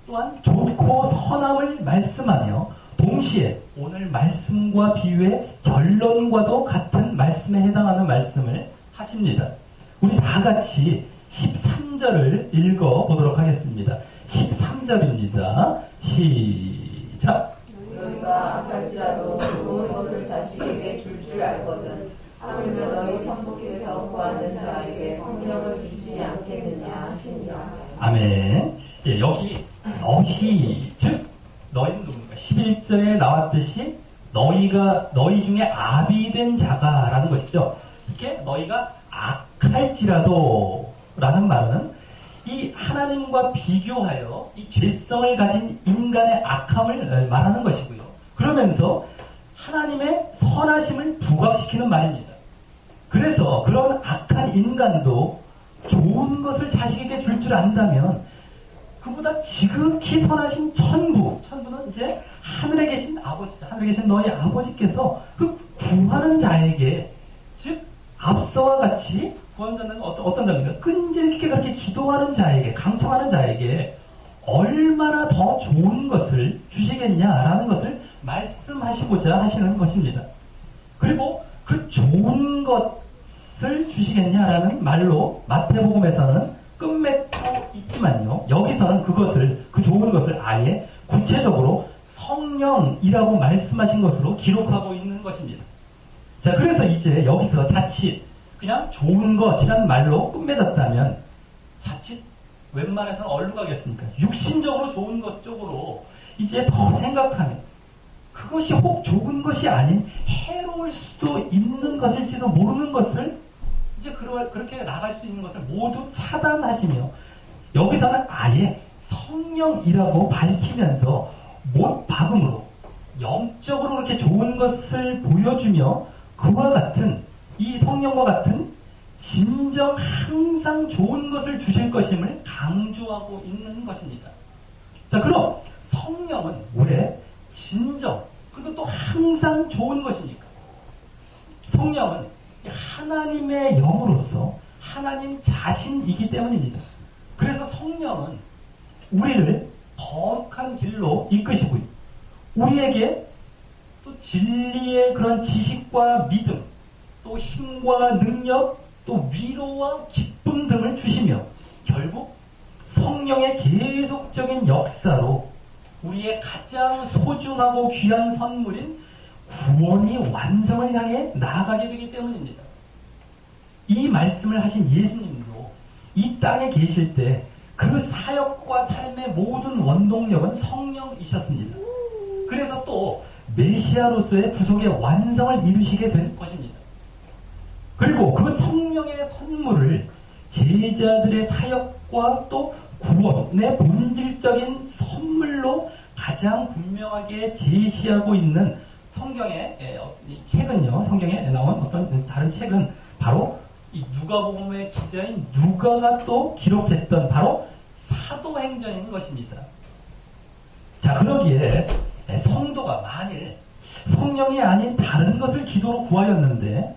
또한 좋고 선함을 말씀하며 동시에 오늘 말씀과 비유의 결론과도 같은 말씀에 해당하는 말씀을 하십니다. 우리 다 같이 13절을 읽어보도록 하겠습니다. 13절입니다. 시작. 너희가 악할지라도 좋은 것을 자식에게 줄 줄 알거든 하물며 너희 천국에서 구하는 자에게 성령을 주시지 않겠느냐 하시니라. 아멘. 예, 여기 너희, 즉 너희는 누굽니까? 11절에 나왔듯이 너희 중에 아비된 자가 라는 것이죠. 이게 너희가 악할지라도 라는 말은 이 하나님과 비교하여 이 죄성을 가진 인간의 악함을 말하는 것이고요. 그러면서 하나님의 선하심을 부각시키는 말입니다. 그래서 그런 악한 인간도 좋은 것을 자식에게 줄 줄 안다면 그보다 지극히 선하신 천부는 이제 하늘에 계신 아버지죠. 하늘에 계신 너희 아버지께서 그 구하는 자에게, 즉 앞서와 같이 구하는 자는 어떤 자입니까? 끈질기게 그렇게 기도하는 자에게, 강청하는 자에게 얼마나 더 좋은 것을 주시겠냐라는 것을 말씀하시고자 하시는 것입니다. 그리고 그 좋은 것을 주시겠냐라는 말로 마태복음에서는 끝맺고 있지만요, 여기서는 그 좋은 것을 아예 구체적으로 성령이라고 말씀하신 것으로 기록하고 있는 것입니다. 자, 그래서 이제 여기서 자칫 그냥 좋은 것이라는 말로 끝맺었다면 자칫 웬만해서는 어디로 가겠습니까? 육신적으로 좋은 것 쪽으로 이제 더 생각하는, 그것이 혹 좋은 것이 아닌 해로울 수도 있는 것일지도 모르는 것을 이제 그렇게 나갈 수 있는 것을 모두 차단하시며 여기서는 아예 성령이라고 밝히면서 못 박음으로 영적으로 그렇게 좋은 것을 보여주며 그와 같은, 이 성령과 같은 진정 항상 좋은 것을 주실 것임을 강조하고 있는 것입니다. 자, 그럼 성령은 왜 진정, 그리고 또 항상 좋은 것입니까? 성령은 하나님의 영으로서 하나님 자신이기 때문입니다. 그래서 성령은 우리를 거룩한 길로 이끄시고요. 우리에게 또 진리의 그런 지식과 믿음, 또 힘과 능력, 또 위로와 기쁨 등을 주시며 결국 성령의 계속적인 역사로 우리의 가장 소중하고 귀한 선물인 구원이 완성을 향해 나아가게 되기 때문입니다. 이 말씀을 하신 예수님도 이 땅에 계실 때 그 사역과 삶의 모든 원동력은 성령이셨습니다. 그래서 또 메시아로서의 구속의 완성을 이루시게 된 것입니다. 그리고 그 성령의 선물을 제자들의 사역과 또 구원의 본질적인 선물로 가장 분명하게 제시하고 있는 성경의 책은요, 성경에 나온 어떤 다른 책은 바로 이 누가복음의 기자인 누가가 또 기록했던 바로 사도행전인 것입니다. 자, 그러기에 성도가 만일 성령이 아닌 다른 것을 기도로 구하였는데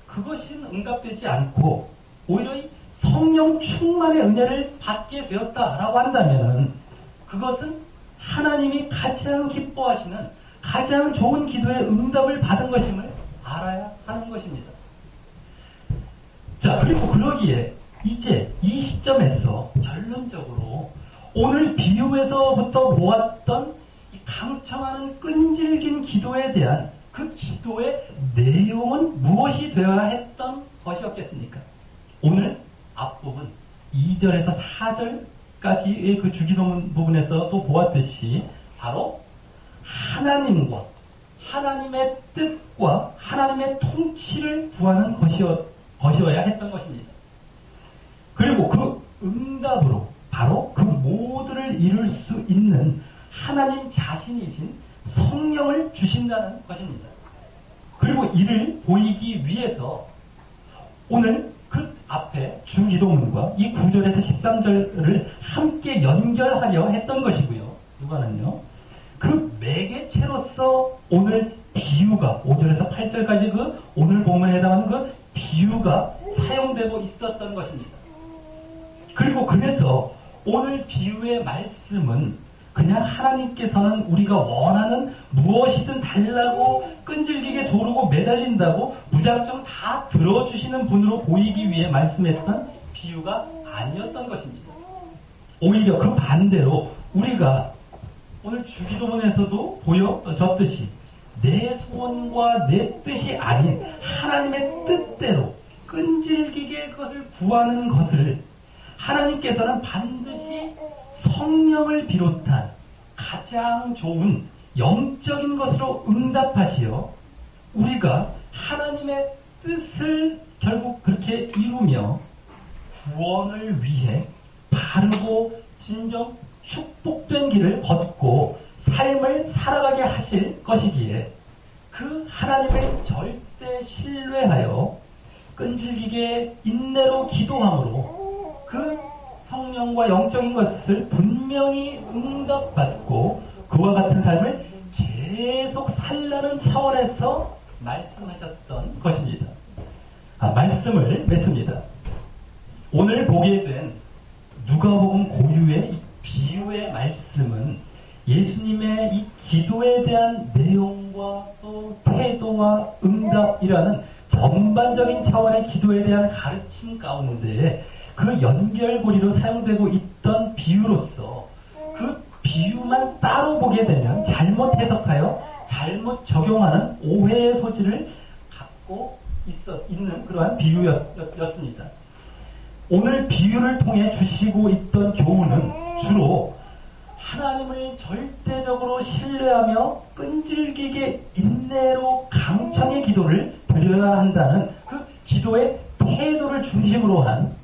그것이 응답되지 않고 오히려 이 성령 충만의 은혜를 받게 되었다라고 한다면 그것은 하나님이 가장 기뻐하시는 가장 좋은 기도의 응답을 받은 것임을 알아야 하는 것입니다. 자, 그리고 그러기에 이제 이 시점에서 결론적으로 오늘 비유에서부터 보았던 이 강청하는 끈질긴 기도에 대한 그 기도의 내용은 무엇이 되어야 했던 것이었겠습니까? 오늘 앞부분 2절에서 4절까지의 그 주기도문 부분에서도 보았듯이 바로 하나님과 하나님의 뜻과 하나님의 통치를 구하는 것이어야 했던 것입니다. 그리고 그 응답으로 바로 그 모두를 이룰 수 있는 하나님 자신이신 성령을 주신다는 것입니다. 그리고 이를 보이기 위해서 오늘 그 앞에 주기도문과 이 9절에서 13절을 함께 연결하려 했던 것이고요. 누가는요. 그 매개체로서 오늘 비유가 5절에서 8절까지 그 오늘 본문에 해당하는 그 비유가 사용되고 있었던 것입니다. 그리고 그래서 오늘 비유의 말씀은 그냥 하나님께서는 우리가 원하는 무엇이든 달라고 끈질기게 조르고 매달린다고 무작정 다 들어주시는 분으로 보이기 위해 말씀했던 비유가 아니었던 것입니다. 오히려 그 반대로 우리가 오늘 주기도문에서도 보여졌듯이 내 소원과 내 뜻이 아닌 하나님의 뜻대로 끈질기게 그것을 구하는 것을 하나님께서는 반드시 성령을 비롯한 가장 좋은 영적인 것으로 응답하시어 우리가 하나님의 뜻을 결국 그렇게 이루며 구원을 위해 바르고 진정 축복된 길을 걷고 삶을 살아가게 하실 것이기에 그 하나님을 절대 신뢰하여 끈질기게 인내로 기도함으로 그 성령과 영적인 것을 분명히 응답받고 그와 같은 삶을 계속 살라는 차원에서 말씀하셨던 것입니다. 말씀을 맺습니다. 오늘 보게 된 누가복음 고유의 이 비유의 말씀은 예수님의 이 기도에 대한 내용과 또 태도와 응답이라는 전반적인 차원의 기도에 대한 가르침 가운데 그 연결고리로 사용되고 있던 비유로서 그 비유만 따로 보게 되면 잘못 해석하여 잘못 적용하는 오해의 소지를 갖고 있는 그러한 비유였습니다. 오늘 비유를 통해 주시고 있던 교훈은 주로 하나님을 절대적으로 신뢰하며 끈질기게 인내로 강청의 기도를 드려야 한다는 그 기도의 태도를 중심으로 한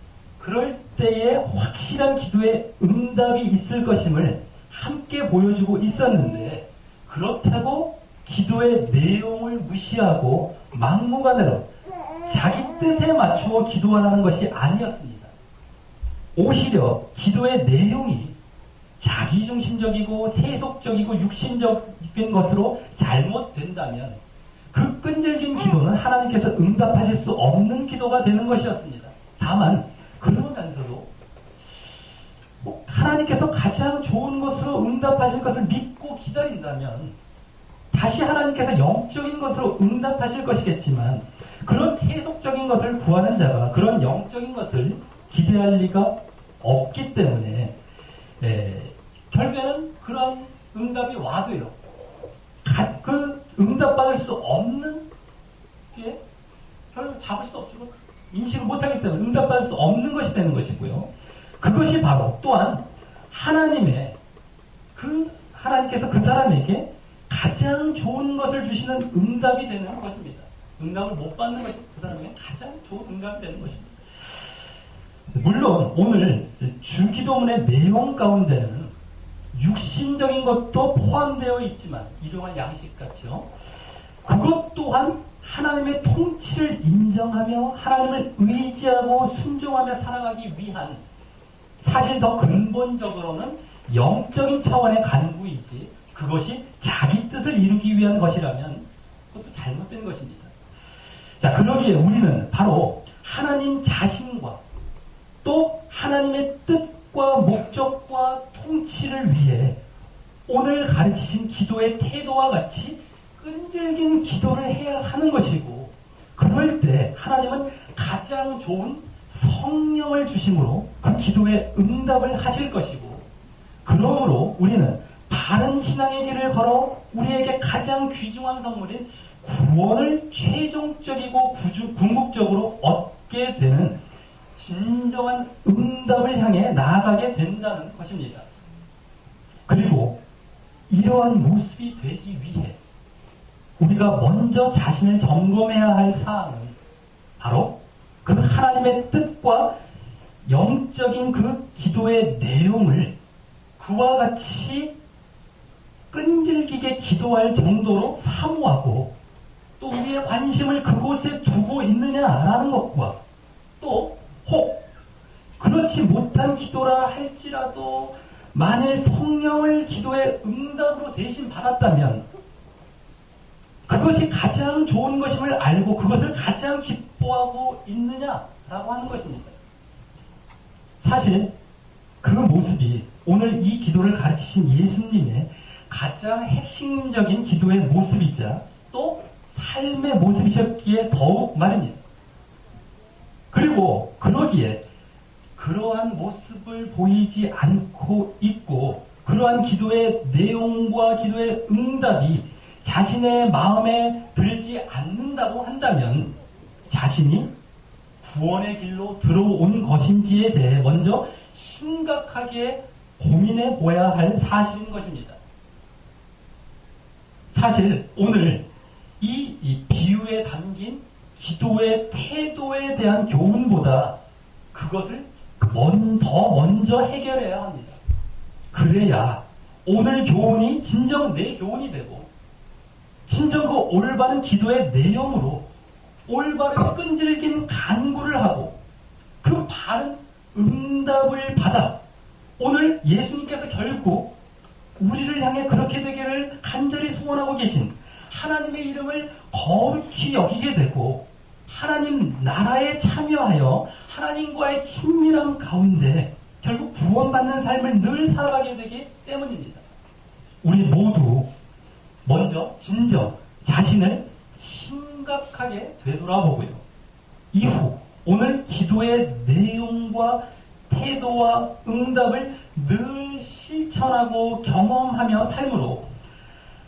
그럴 때에 확실한 기도의 응답이 있을 것임을 함께 보여주고 있었는데 그렇다고 기도의 내용을 무시하고 막무가내로 자기 뜻에 맞추어 기도하라는 것이 아니었습니다. 오히려 기도의 내용이 자기중심적이고 세속적이고 육신적인 것으로 잘못된다면 그 끈질긴 기도는 하나님께서 응답하실 수 없는 기도가 되는 것이었습니다. 다만 그러면서도 하나님께서 가장 좋은 것으로 응답하실 것을 믿고 기다린다면 다시 하나님께서 영적인 것으로 응답하실 것이겠지만 그런 세속적인 것을 구하는 자가 그런 영적인 것을 기대할 리가 없기 때문에 결국에는 그런 응답이 와도요. 그 응답받을 수 없는 게 결국 잡을 수 없고 인식을 못하기 때문에 응답받을 수 없는 것이 되는 것이고요. 그것이 바로 또한 하나님께서 그 사람에게 가장 좋은 것을 주시는 응답이 되는 것입니다. 응답을 못 받는 것이 그 사람에게 가장 좋은 응답이 되는 것입니다. 물론 오늘 주기도문의 내용 가운데는 육신적인 것도 포함되어 있지만 일용할 양식같이요. 그것 또한 하나님의 통치를 인정하며 하나님을 의지하고 순종하며 살아가기 위한 사실 더 근본적으로는 영적인 차원의 간구이지 그것이 자기 뜻을 이루기 위한 것이라면 그것도 잘못된 것입니다. 자, 그러기에 우리는 바로 하나님 자신과 또 하나님의 뜻과 목적과 통치를 위해 오늘 가르치신 기도의 태도와 같이 끈질긴 기도를 해야 하는 것이고 그럴 때 하나님은 가장 좋은 성령을 주심으로 그 기도에 응답을 하실 것이고 그러므로 우리는 바른 신앙의 길을 걸어 우리에게 가장 귀중한 선물인 구원을 최종적이고 궁극적으로 얻게 되는 진정한 응답을 향해 나아가게 된다는 것입니다. 그리고 이러한 모습이 되기 위해 우리가 먼저 자신을 점검해야 할 사항은 바로 그 하나님의 뜻과 영적인 그 기도의 내용을 그와 같이 끈질기게 기도할 정도로 사모하고 또 우리의 관심을 그곳에 두고 있느냐라는 것과 또 혹 그렇지 못한 기도라 할지라도 만일 성령을 기도의 응답으로 대신 받았다면 그것이 가장 좋은 것임을 알고 그것을 가장 기뻐하고 있느냐라고 하는 것입니다. 사실 그 모습이 오늘 이 기도를 가르치신 예수님의 가장 핵심적인 기도의 모습이자 또 삶의 모습이셨기에 더욱 말입니다. 그리고 그러기에 그러한 모습을 보이지 않고 있고 그러한 기도의 내용과 기도의 응답이 자신의 마음에 들지 않는다고 한다면 자신이 구원의 길로 들어온 것인지에 대해 먼저 심각하게 고민해 보아야 할 사실인 것입니다. 사실 오늘 이 비유에 담긴 기도의 태도에 대한 교훈보다 그것을 더 먼저 해결해야 합니다. 그래야 오늘 교훈이 진정 내 교훈이 되고 진정 그 올바른 기도의 내용으로 올바르게 끈질긴 간구를 하고 그 바른 응답을 받아 오늘 예수님께서 결국 우리를 향해 그렇게 되기를 간절히 소원하고 계신 하나님의 이름을 거룩히 여기게 되고 하나님 나라에 참여하여 하나님과의 친밀함 가운데 결국 구원받는 삶을 늘 살아가게 되기 때문입니다. 우리 모두 먼저 진정 자신을 심각하게 되돌아보고요. 이후 오늘 기도의 내용과 태도와 응답을 늘 실천하고 경험하며 삶으로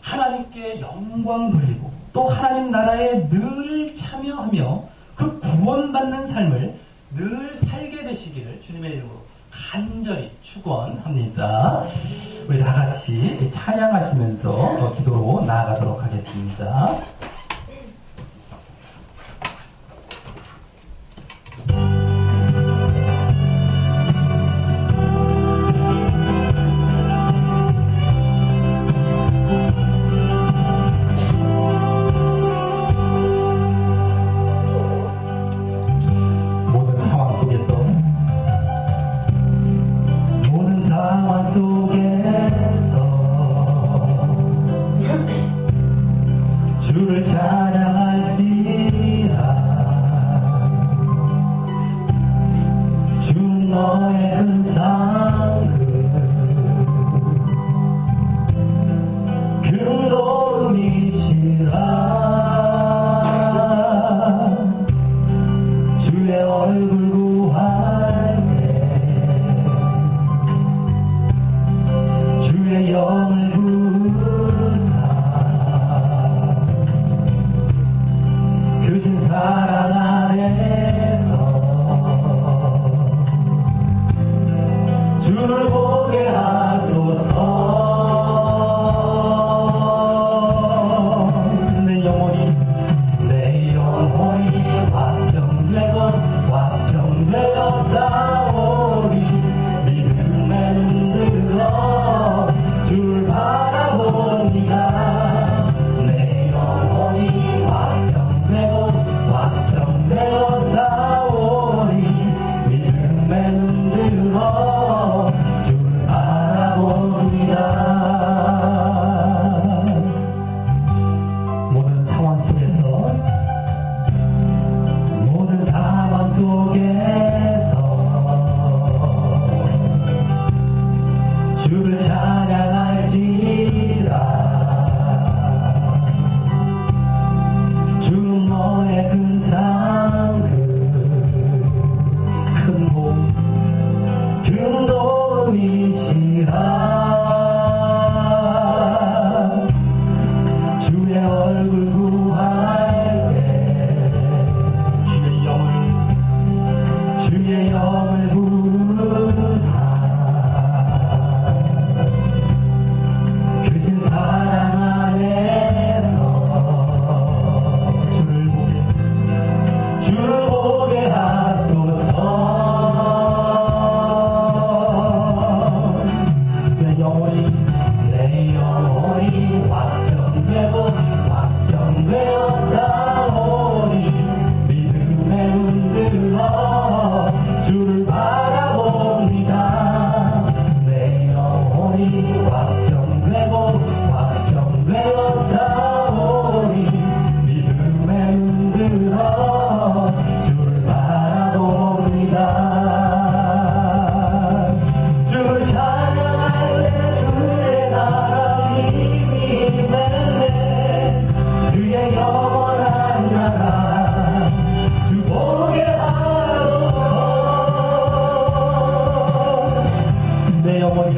하나님께 영광 돌리고 또 하나님 나라에 늘 참여하며 그 구원받는 삶을 늘 살게 되시기를 주님의 이름으로 간절히 축원합니다. 우리 다 같이 찬양하시면서 기도로 나아가도록 하겠습니다. 주를 너의 큰 도움이시라. 주의 얼굴 구할 때 주의 영을 부사 크신 사랑 안에서 주를 보게 하소서. 내 영혼이 확정되어 싸우리. 믿음에 흔들어 주를 바라봅니다. 내 영혼이 확정되어 싸우리. 믿음에 흔들어 주를 바라봅니다. 모든 상황 속에서 주를 찬양할지라. 주는 너의 큰 도움이시라. 주의 얼굴 구할 때 주의 영을 부사 크신 사랑 안에서 주를 보게 하소서. 내 영혼이 확정되어 싸우리. 믿음에 흔들어 주를 바라봅니다. 내 영혼이 확정되어 싸우리. 믿음에 흔들어 주를 바라봅니다. 주를 찬양할래. 주의 나라 힘이 맺네. 주의 영원한 나라 주 보게 하소서. 내 영혼이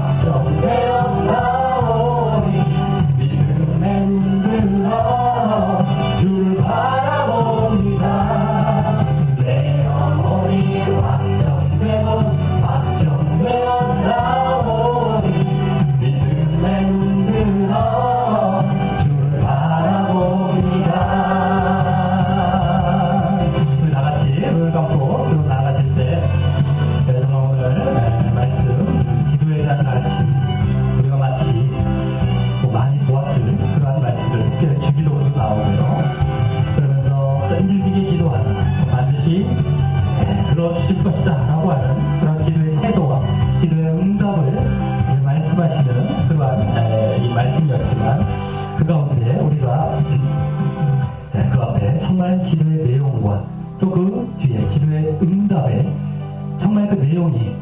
확정되어 싸우리. 믿음에 흔들어 주를 바라봅니다. 내 영혼이 확정되어 싸우리. 믿음에 흔들어 주를 바라봅니다. 우리 다같이 눈을 감고 나가실 때 오늘 말씀 기도에 대한 가르침, 우리가 마치 많이 보았을 그러한 말씀들 특별히 주기도도 나오고요. 그러면서 끈질기게 기도하는 반드시 들어주실 것이다 라고 하는 그런 기도의 태도와 기도의 응답을 말씀하시는 그러한 이 말씀이었지만, 그 가운데 우리가 그 앞에 정말 기도의 내용과 또 그 뒤에 기도의 응답에 정말 그 내용이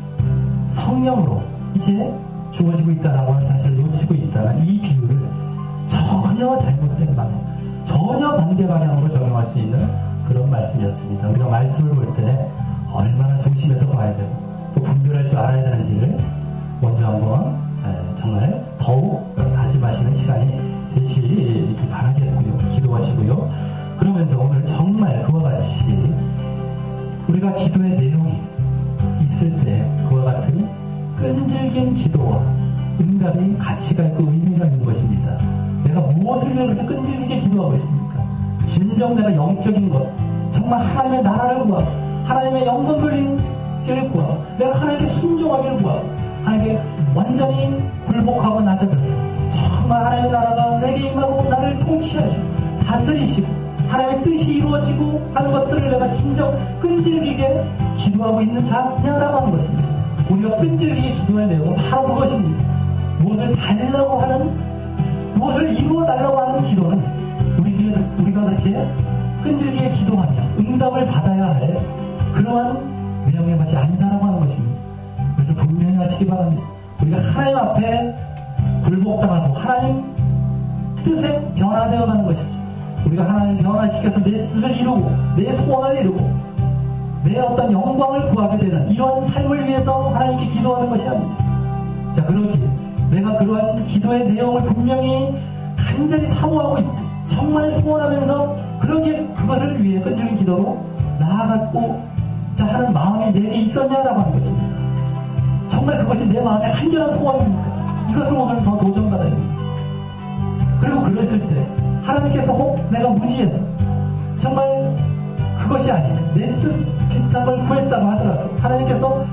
성령으로 이제 주어지고 있다라고 하는 사실을 놓치고 있다는 이 비유를 전혀 잘못된 방향, 전혀 반대 방향으로 적용할 수 있는 그런 말씀이었습니다. 우리가 말씀을 볼 때 얼마나 조심해서 봐야 되고 또 분별할 줄 알아야 되는지를 먼저 한번 정말 더욱 다짐하시는 시간이 되시기 바라겠고요. 기도하시고요. 그러면서 오늘 정말 그와 같이 우리가 기도의 내용이 있을 때 그와 같은 끈질긴 기도와 응답이 가치가 있고 의미가 있는 것입니다. 내가 무엇을 위해 그렇게 끈질기게 기도하고 있습니까? 진정 내가 영적인 것, 정말 하나님의 나라를 구하고 하나님의 영광 돌리기를 구하고 내가 하나님께 순종하기를 구하고 하나님께 완전히 굴복하고 낮아졌어. 정말 하나님의 나라가 내게 임하고 나를 통치하시고 다스리시고 하나님의 뜻이 이루어지고 하는 것들을 내가 진정 끈질기게 기도하고 있는 자냐라고 하는 것입니다. 우리가 끈질기게 기도해야 내용은 바로 그것입니다. 무엇을 달라고 하는, 무엇을 이루어 달라고 하는 기도는 우리가 그렇게 끈질기게 기도하며 응답을 받아야 할 그러한 내용의 것이 아니다라고 하는 것입니다. 그래서 분명히 하시기 바랍니다. 우리가 하나님 앞에 굴복당하고 하나님 뜻에 변화되어 가는 것이지, 우리가 하나님 변화시켜서 내 뜻을 이루고 내 소원을 이루고 내 어떤 영광을 구하게 되는 이러한 삶을 위해서 하나님께 기도하는 것이 아닙니다. 자, 그러기에 내가 그러한 기도의 내용을 분명히 간절히 사모하고 있고 정말 소원하면서 그러기에 그것을 위해 끈질긴 기도로 나아갔고 자 하는 마음이 내게 있었냐라고 하는 것입니다. 정말 그것이 내 마음의 간절한 소원입니까? 이것을 오늘 더 도전받아야 됩니다. 그리고 그랬을 때 하나님께서 혹 내가 무지해서 정말 그것이 아니에요, 내 뜻 비슷한 걸 구했다고 하더라도 하나님께서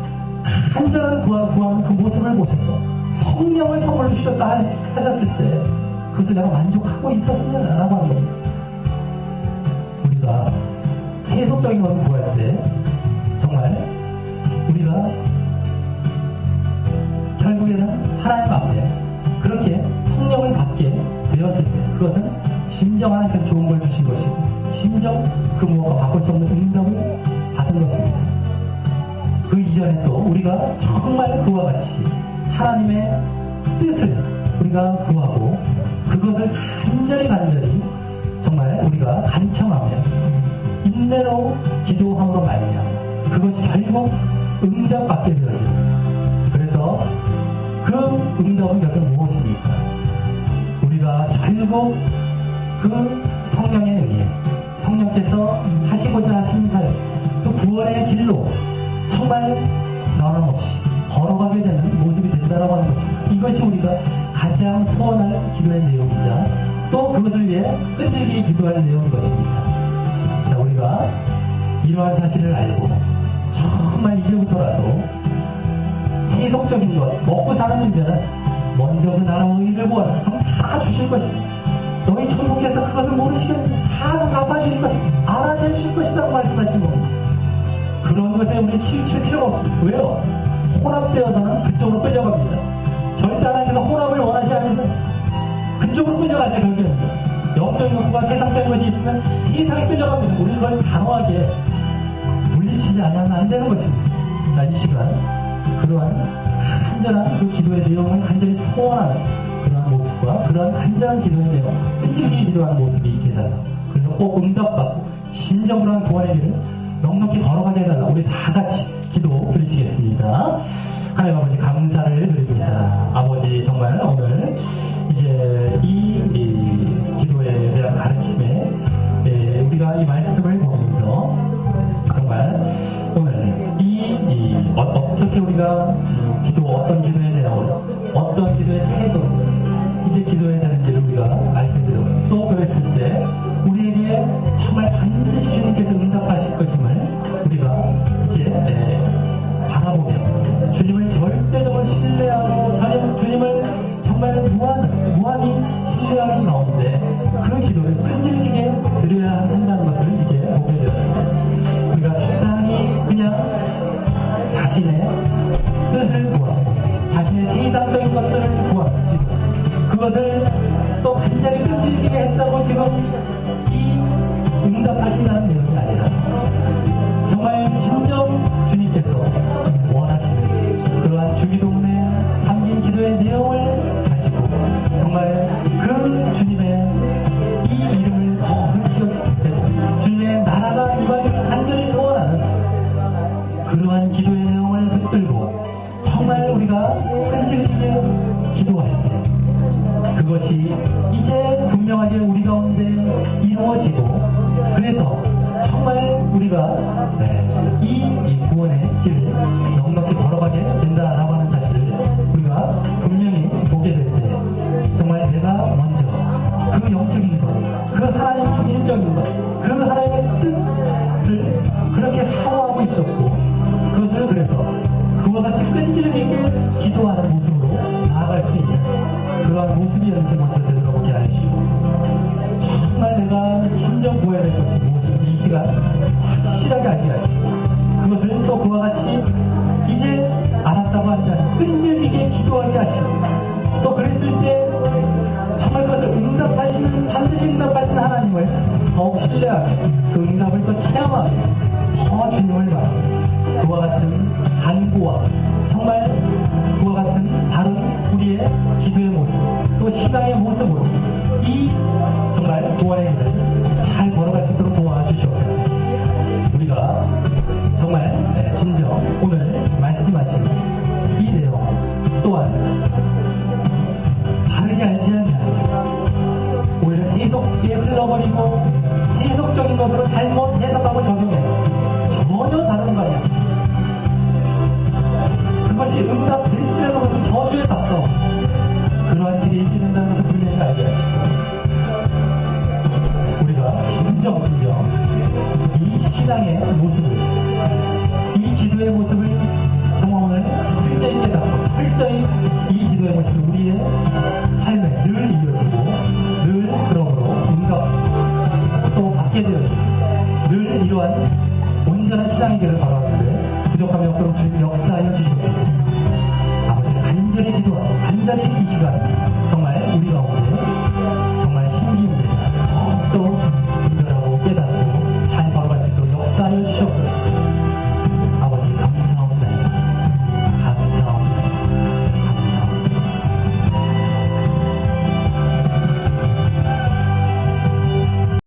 간절한 구하는 그 모습을 보셔서 성령을 선물로 주셨다 하셨을 때 그것을 내가 만족하고 있었으면라고 하는 겁니다. 우리가 세속적인 것을 구할 때 정말 우리가 결국에는 하나님 앞에 그렇게 성령을 받게 되었을 때 그것은 진정 하나님께서 좋은 걸 주신 것이고 진정 그 무엇과 바꿀 수 없는 응답을 받은 것입니다. 그 이전에 또 우리가 정말 그와 같이 하나님의 뜻을 우리가 구하고 그것을 간절히 정말 우리가 간청하며 인내로 기도함으로 말미암아 그것이 결국 응답받게 되어집니다. 그래서 그 응답은 결국 무엇입니까? 우리가 결국 그 성령에 의해 성령께서 하시고자 하신 사역 그 구원의 길로 정말 변함없이 걸어가게 되는 모습이 된다라고 하는 것입니다. 이것이 우리가 가장 소원할 기도의 내용이자 또 그것을 위해 끈질기게 기도할 내용인 것입니다. 자, 우리가 이러한 사실을 알고 정말 이제부터라도 세속적인 것, 먹고 사는 문제는 먼저 그 나라와 의를 구하라. 그럼 다 주실 것이다. 너희 천국에서 그것을 모르시겠느냐? 다 갚아주실 것이다. 알아서 주실 것이라고 말씀하신 겁니다. 그런 것에 우리 치우칠 필요가 없습니다. 왜요? 혼합되어서는 그쪽으로 끌려갑니다. 절대 하나님께서 혼합을 원하지 않으셔서 그쪽으로 끌려가죠. 결국에는 영적인 것과 세상적인 것이 있으면 세상에 끌려갑니다. 우리 그걸 단호하게 물리치지 않으면 안 되는 것입니다. 자, 이 시간 그러한 간절한 그 기도의 내용을 간절히 소원하는 그러한 모습과 그러한 간절한 기도의 내용, 끈질기게 기도하는 모습이 있게 해달라. 그래서 꼭 응답받고 진정으로 한 구원의 길을 넉넉히 걸어가게 해달라. 우리 다 같이 기도 드리시겠습니다. 하나님 아버지 감사를 드립니다. 아버지 정말 오늘 이제 이 기도에 대한 가르침에 우리가 이 말씀을 보면서 정말 오늘 어떻게 우리가 기도 어떤 기도의 내용 어떤 기도의 태도 이제 기도해야 되는지를 우리가 알게 되고 또 그랬을 때 우리에게 정말 반드시 주님께서 응답하실 것임을 우리가 이제 바라보며 주님을 절대적으로 신뢰하고 주님을 정말 무한히 신뢰하는 가운데 그 기도를 끈질기게 드려야 한다는 것을 이제 보게 되었습니다. 우리가 적당히 그냥 자신의 뜻을 구하고 자신의 세상적인 것들을 구하고 그것을 또 간절히 끈질기게 했다고 지금 이 응답하신다는 내용이 아니라 정말 진정 주님께서 원하시는 그러한 주기도문에 담긴 기도의 내용을 가지고 정말 그 주님의 이 이름을 기억되고 주님의 나라가 이루어지기를 간절히 소원하는 그러한 기도의 내용을 붙들고 정말 우리가 끈질기게 기도할 때 그것이 이제 분명하게 우리 가운데 이루어지고 그래서 정말 우리가 이 구원의 길을 넉넉히 걸어가게 된다라고 하는 사실을 우리가 분명히 보게 될 때 정말 내가 먼저 그 영적인 것, 그 하나님 중심적인 것, 그 하나님의 뜻을 그렇게 사모하고 있었고 그것을 그래서 그와 같이 끈질기게 기도하는 모습으로 나아갈 수 있는 그러한 모습이었는지 먼저 되돌아보게 하시고 정말 내가 진정 구해야 될 것이 무엇인지 이 시간 확실하게 알게 하시고 그것을 또 그와 같이 이제 알았다고 한다면 끈질기게 기도하게 하시고 또 그랬을 때 정말 그것을 반드시 응답하시는 하나님을 더욱 신뢰하게 그 응답을 또 체험하게 더 주님을 바라 그와 같은 간구와 정말 그와 같은 바른 우리의 기도의 모습 또 신앙의 모습으로 이 정말 구원의 길을 잘 걸어갈 수 있도록 도와주시옵소서. 우리가 정말 진정 오늘 말씀하신 이 내용 또한 바르게 알지 않냐 오히려 세속에 흘러버리고 세속적인 것으로 잘못 해석하고 적용해서 전혀 다른 거 아니야. 그것이 응답될지라도 그것은 저주에 가까워 그러한 길이 있게 된다는 것을 분명히 알게 하시고 우리가 진정 이 신앙의 모습을 이 기도의 모습을 정말 오늘 철저히 깨닫고 철저히 이 기도의 모습이 우리의 삶에 늘 이어지고 늘 그러므로 응답 또 받게 되어 있고 늘 이러한 온전한 신앙의 길을 걸어가는데 부족함이 없도록 주님 역사하여 주시옵소서. 아버지 간절히 기도하고 간절히 이 시간